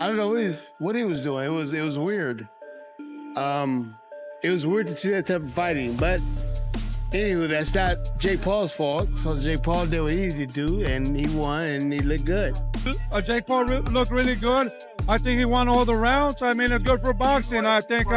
I don't know what he was doing. It was weird. Um, it was weird to see that type of fighting. But anywho, that's not Jake Paul's fault. So Jake Paul did what he needed to do, and he won, and he looked good. Jake Paul looked really good. I think he won all the rounds. I mean, it's good for boxing. I think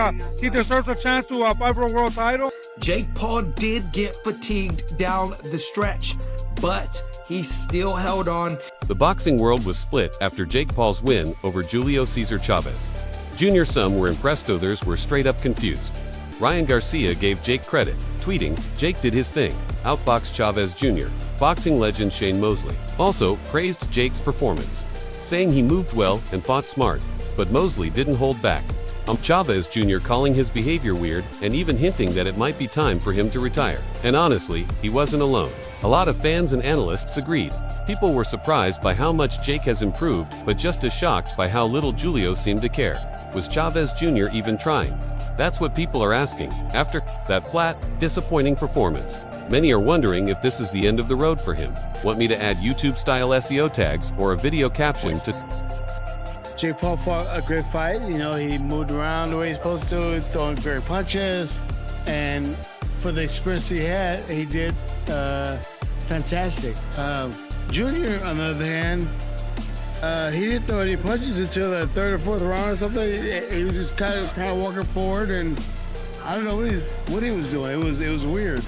he deserves a chance to fight for a world title. Jake Paul did get fatigued down the stretch, but he still held on. The boxing world was split after Jake Paul's win over Julio Cesar Chavez Jr. Some were impressed, others were straight up confused. Ryan Garcia gave Jake credit, tweeting, "Jake did his thing, outboxed Chavez Jr." Boxing legend Shane Mosley also praised Jake's performance, saying he moved well and fought smart, but Mosley didn't hold back. Chavez Jr. calling his behavior weird and even hinting that it might be time for him to retire. And honestly, he wasn't alone. A lot of fans and analysts agreed. People were surprised by how much Jake has improved, but just as shocked by how little Julio seemed to care. Was Chavez Jr. even trying? That's what people are asking, after that flat, disappointing performance. Many are wondering if this is the end of the road for him. Want me to add YouTube-style SEO tags or a video caption to... Jake Paul fought a great fight. You know, he moved around the way he's supposed to, throwing great punches. And for the experience he had, he did fantastic. Junior, on the other hand, he didn't throw any punches until the third or fourth round or something. He was just kind of walking forward, and I don't know what he was doing. It was weird.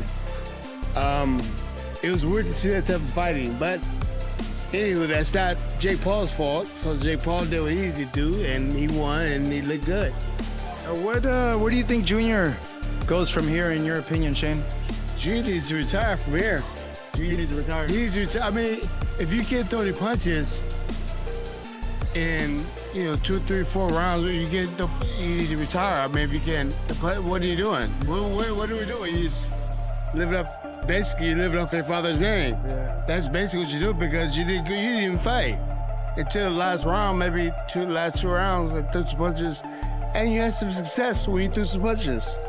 It was weird to see that type of fighting. But anywho, that's not Jake Paul's fault. So Jake Paul did what he needed to do, and he won, and he looked good. Where do you think Junior goes from here, in your opinion, Shane? Junior needs to retire from here. Junior needs to retire. He needs to retire. I mean, if you can't throw any punches in 2, 3, 4 rounds, you need to retire. I mean, if you can't, what are you doing? What are we doing? You just living off your father's name. Yeah. That's basically what you do, because you didn't even fight until the last round, maybe last two rounds, and threw some punches, and you had some success when you threw some punches.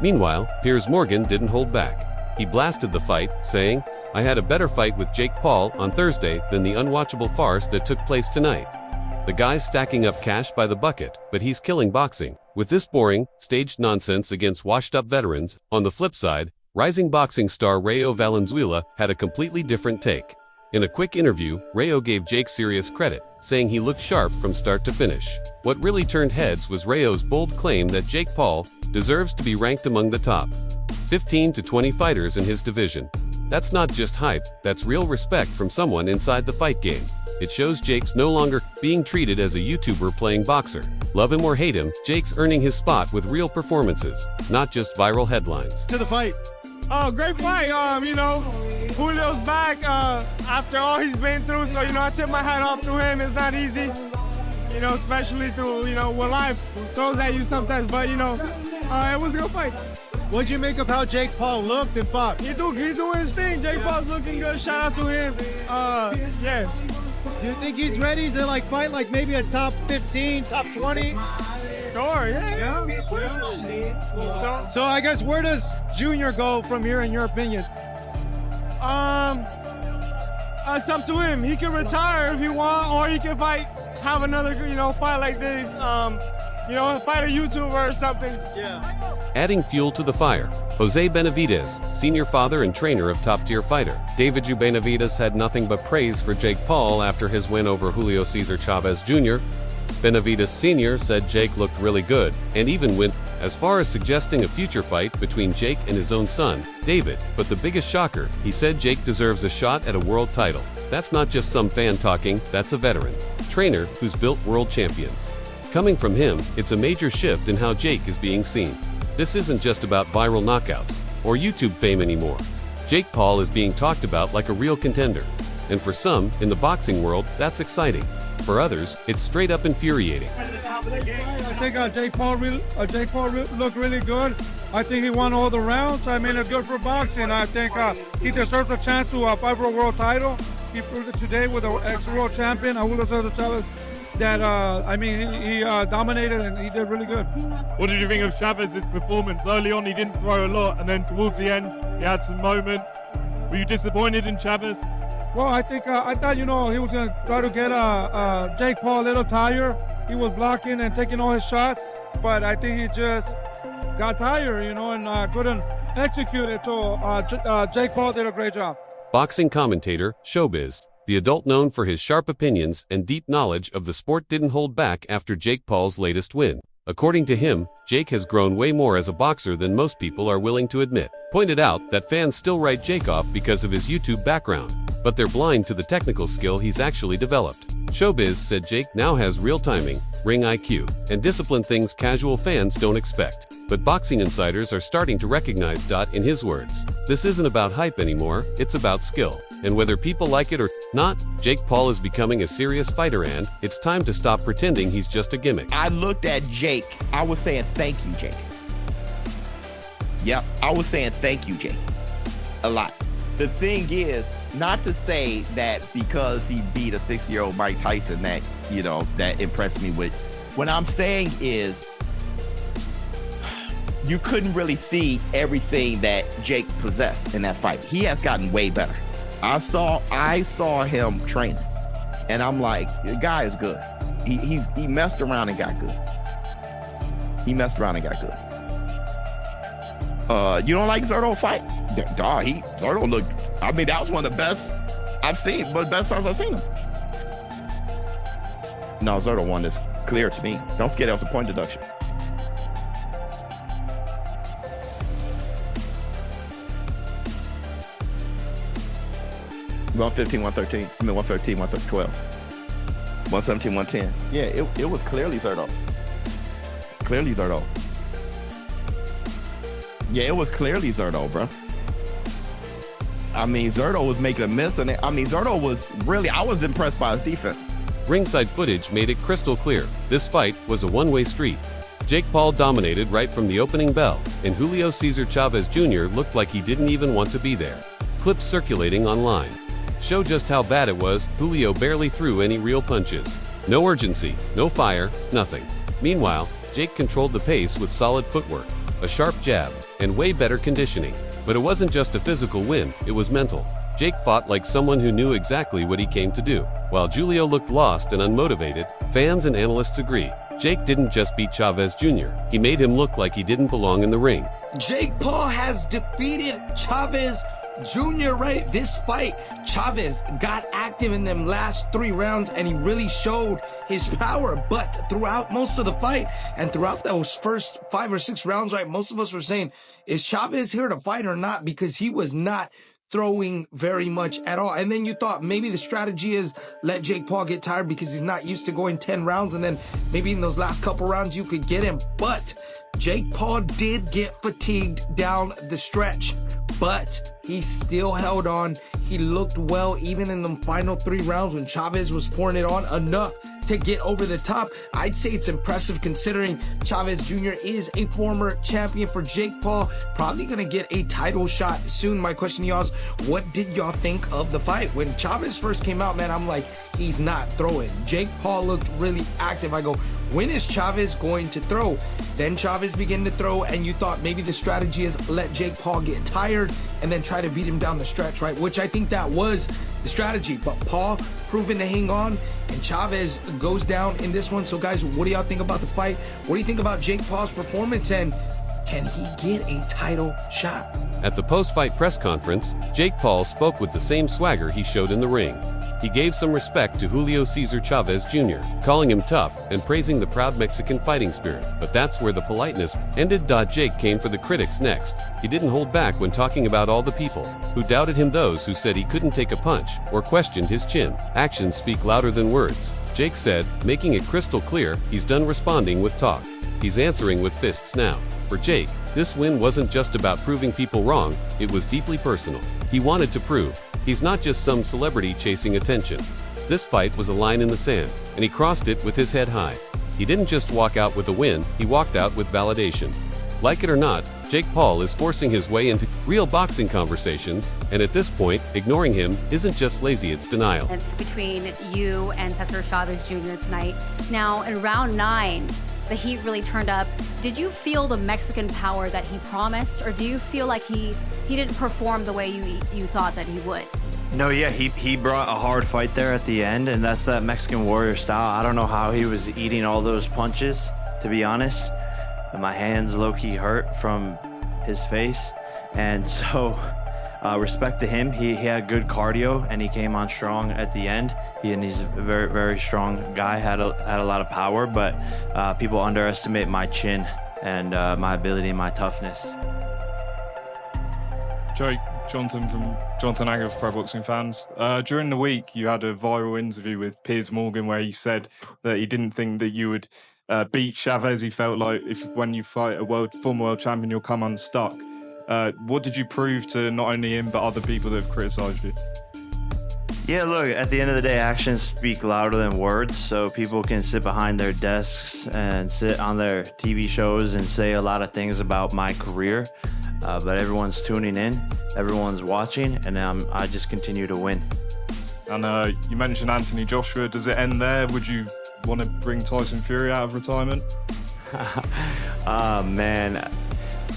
Meanwhile, Piers Morgan didn't hold back. He blasted the fight, saying, "I had a better fight with Jake Paul on Thursday than the unwatchable farce that took place tonight. The guy's stacking up cash by the bucket, but he's killing boxing with this boring, staged nonsense against washed-up veterans." On the flip side, rising boxing star Rayo Valenzuela had a completely different take. In a quick interview, Rayo gave Jake serious credit, saying he looked sharp from start to finish. What really turned heads was Rayo's bold claim that Jake Paul deserves to be ranked among the top 15 to 20 fighters in his division. That's not just hype, that's real respect from someone inside the fight game. It shows Jake's no longer being treated as a YouTuber playing boxer. Love him or hate him, Jake's earning his spot with real performances, not just viral headlines. To the fight. Oh, great fight. Julio's back after all he's been through. So, I tip my hat off to him. It's not easy, especially through, what life throws at you sometimes. But, it was a good fight. What'd you make of how Jake Paul looked and fought? He's doing his thing. Jake Paul's looking good. Shout out to him. Yeah. Do you think he's ready to fight maybe a top 15, top 20? Sure, yeah. So I guess where does Junior go from here, in your opinion? It's up to him. He can retire if he wants, or he can have another, fight like this. Fight a YouTuber or something. Yeah. Adding fuel to the fire, Jose Benavidez, senior father and trainer of top-tier fighter David Benavidez, had nothing but praise for Jake Paul after his win over Julio Cesar Chavez Jr. Benavidez Sr. said Jake looked really good, and even went as far as suggesting a future fight between Jake and his own son, David. But the biggest shocker, he said Jake deserves a shot at a world title. That's not just some fan talking, that's a veteran trainer who's built world champions. Coming from him, it's a major shift in how Jake is being seen. This isn't just about viral knockouts or YouTube fame anymore. Jake Paul is being talked about like a real contender. And for some, in the boxing world, that's exciting. For others, it's straight up infuriating. I think Jake Paul looked really good. I think he won all the rounds. I mean, it's good for boxing. I think he deserves a chance to fight for a world title. He proved it today with the ex-world champion, Julio Cesar Chavez, that, he dominated and he did really good. What did you think of Chavez's performance? Early on, he didn't throw a lot, and then towards the end, he had some moments. Were you disappointed in Chavez? Well, I thought he was going to try to get Jake Paul a little tired. He was blocking and taking all his shots, but I think he just got tired, and couldn't execute it. So Jake Paul did a great job. Boxing commentator, Showbiz, the adult known for his sharp opinions and deep knowledge of the sport, didn't hold back after Jake Paul's latest win. According to him, Jake has grown way more as a boxer than most people are willing to admit. Pointed out that fans still write Jake off because of his YouTube background, but they're blind to the technical skill he's actually developed. Showbiz said Jake now has real timing, ring IQ, and discipline, things casual fans don't expect. But boxing insiders are starting to recognize, in his words, this isn't about hype anymore, it's about skill. And whether people like it or not, Jake Paul is becoming a serious fighter, and it's time to stop pretending he's just a gimmick. I looked at Jake, I was saying, thank you, Jake. Yep, I was saying, thank you, Jake. A lot. The thing is, not to say that because he beat a 6-year-old Mike Tyson that, that impressed me with. What I'm saying is, you couldn't really see everything that Jake possessed in that fight. He has gotten way better. I saw him training, and I'm like, the guy is good. He messed around and got good. You don't like Zurdo fight? Zurdo looked. I mean, that was one of the best I've seen. One of the best times I've seen him. No, Zurdo won this clear to me. Don't forget that was a point deduction. 115, 113. I mean 113, 112. 117, 110. Yeah, it was clearly Zurdo. Yeah, it was clearly Zurdo, bro. I mean, Zurdo was making a miss, and Zurdo was really, I was impressed by his defense. Ringside footage made it crystal clear. This fight was a one-way street. Jake Paul dominated right from the opening bell, and Julio Cesar Chavez Jr. looked like he didn't even want to be there. Clips circulating online show just how bad it was. Julio barely threw any real punches. No urgency, no fire, nothing. Meanwhile, Jake controlled the pace with solid footwork, a sharp jab, and way better conditioning. But it wasn't just a physical win, it was mental. Jake fought like someone who knew exactly what he came to do. While Julio looked lost and unmotivated, fans and analysts agree. Jake didn't just beat Chavez Jr., he made him look like he didn't belong in the ring. Jake Paul has defeated Chavez Jr., right? This fight, Chavez got active in them last 3 rounds, and he really showed his power. But throughout most of the fight and throughout those first 5 or 6 rounds, right, most of us were saying, is Chavez here to fight or not? Because he was not throwing very much at all. And then you thought maybe the strategy is let Jake Paul get tired because he's not used to going 10 rounds, and then maybe in those last couple rounds you could get him. But Jake Paul did get fatigued down the stretch, but he still held on. He looked well even in the final 3 rounds when Chavez was pouring it on enough to get over the top. I'd say it's impressive considering Chavez Jr. is a former champion for Jake Paul. Probably going to get a title shot soon. My question to y'all is, what did y'all think of the fight? When Chavez first came out, man, I'm like, he's not throwing. Jake Paul looked really active. I go, when is Chavez going to throw? Then Chavez began to throw, and you thought maybe the strategy is let Jake Paul get tired and then try to beat him down the stretch, right? Which I think that was the strategy. But Paul proving to hang on, and Chavez goes down in this one. So guys, what do y'all think about the fight? What do you think about Jake Paul's performance, and can he get a title shot? At the post-fight press conference, Jake Paul spoke with the same swagger he showed in the ring. He gave some respect to Julio Cesar Chavez Jr., calling him tough and praising the proud Mexican fighting spirit. But that's where the politeness ended. Jake came for the critics next. He didn't hold back when talking about all the people who doubted him, those who said he couldn't take a punch or questioned his chin. Actions speak louder than words, Jake said, making it crystal clear he's done responding with talk. He's answering with fists now. For Jake, this win wasn't just about proving people wrong, it was deeply personal. He wanted to prove he's not just some celebrity chasing attention. This fight was a line in the sand, and he crossed it with his head high. He didn't just walk out with a win, he walked out with validation. Like it or not, Jake Paul is forcing his way into real boxing conversations, and at this point, ignoring him isn't just lazy, it's denial. It's between you and Cesar Chavez Jr. tonight. Now, in round 9, the heat really turned up. Did you feel the Mexican power that he promised, or do you feel like he didn't perform the way you thought that he would? No, yeah, he brought a hard fight there at the end, and that's that Mexican warrior style. I don't know how he was eating all those punches, to be honest. And my hands low-key hurt from his face. And so, respect to him. He had good cardio, and he came on strong at the end. He's a very, very strong guy, had a lot of power, but people underestimate my chin and my ability and my toughness. Jonathan Anger of Pro Boxing Fans. During the week, you had a viral interview with Piers Morgan where he said that he didn't think that you would beat Chavez. He felt like when you fight a former world champion, you'll come unstuck. What did you prove to not only him but other people that have criticised you? Yeah, look, at the end of the day, actions speak louder than words. So people can sit behind their desks and sit on their TV shows and say a lot of things about my career. But everyone's tuning in, everyone's watching, and I just continue to win. And you mentioned Anthony Joshua. Does it end there? Would you want to bring Tyson Fury out of retirement? Oh, man.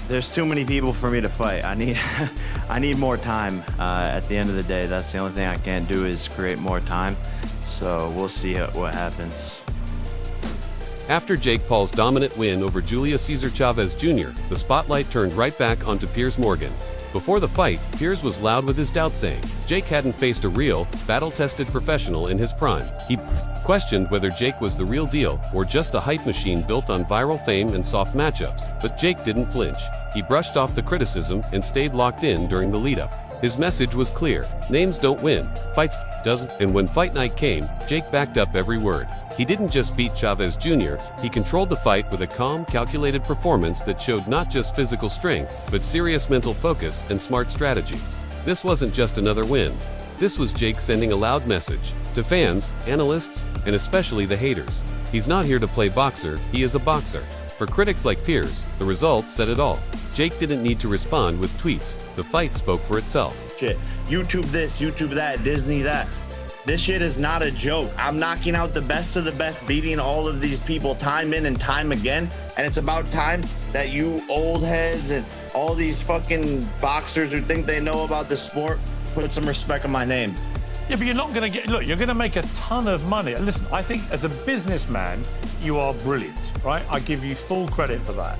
There's too many people for me to fight. I need more time. At the end of the day, that's the only thing I can't do is create more time. So we'll see what happens. After Jake Paul's dominant win over Julio Cesar Chavez Jr., the spotlight turned right back onto Piers Morgan. Before the fight, Piers was loud with his doubts, saying Jake hadn't faced a real, battle-tested professional in his prime. He questioned whether Jake was the real deal or just a hype machine built on viral fame and soft matchups. But Jake didn't flinch. He brushed off the criticism and stayed locked in during the lead-up. His message was clear: names don't win, fights doesn't. And when fight night came, Jake backed up every word. He didn't just beat Chavez Jr., he controlled the fight with a calm, calculated performance that showed not just physical strength, but serious mental focus and smart strategy. This wasn't just another win. This was Jake sending a loud message to fans, analysts, and especially the haters. He's not here to play boxer, he is a boxer. For critics like Piers, the result said it all. Jake didn't need to respond with tweets. The fight spoke for itself. Shit, YouTube this, YouTube that, Disney that. This shit is not a joke. I'm knocking out the best of the best, beating all of these people time in and time again. And it's about time that you old heads and all these fucking boxers who think they know about the sport put some respect on my name. Yeah, but you're not going to get... Look, you're going to make a ton of money. Listen, I think as a businessman, you are brilliant, right? I give you full credit for that.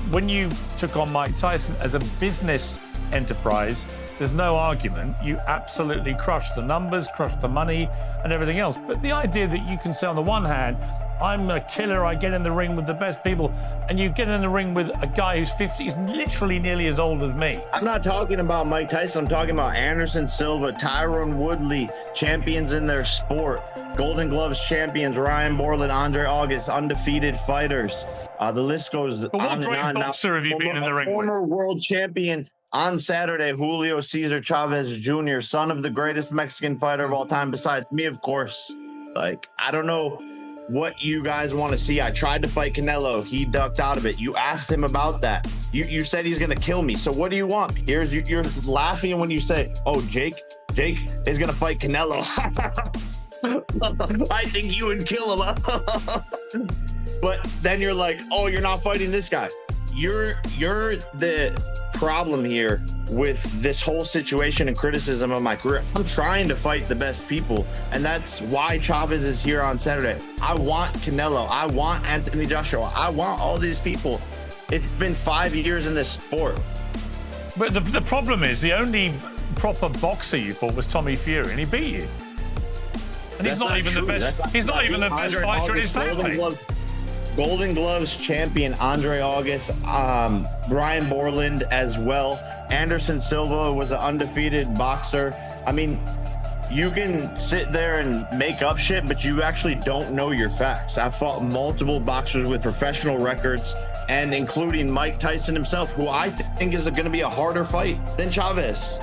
When you took on Mike Tyson as a business enterprise, there's no argument. You absolutely crushed the numbers, crushed the money, and everything else. But the idea that you can say, on the one hand, I'm a killer, I get in the ring with the best people, and you get in the ring with a guy who's 50, he's literally nearly as old as me. I'm not talking about Mike Tyson, I'm talking about Anderson Silva, Tyrone Woodley, champions in their sport, Golden Gloves champions, Ryan Borland, Andre August, undefeated fighters. The list goes but what on great and on. boxer have you been in the ring former with? world champion on Saturday, Julio Cesar Chavez Jr., son of the greatest Mexican fighter of all time, besides me, of course. Like, I don't know what you guys want to see. I tried to fight Canelo. He ducked out of it. You asked him about that. You said he's going to kill me. So what do you want? You're laughing when you say, oh, Jake is going to fight Canelo. I think you would kill him. But then you're like, oh, you're not fighting this guy. You're the problem here with this whole situation and criticism of my career. I'm trying to fight the best people, and that's why Chavez is here on Saturday. I want Canelo. I want Anthony Joshua. I want all these people. It's been 5 years in this sport. But the problem is, the only proper boxer you fought was Tommy Fury, and he beat you. And he's not even the best. He's not even the best fighter in his family. Golden Gloves champion Andre August, Brian Borland as well. Anderson Silva was an undefeated boxer. I mean, you can sit there and make up shit, but you actually don't know your facts. I've fought multiple boxers with professional records, and including Mike Tyson himself, who I think is going to be a harder fight than Chavez.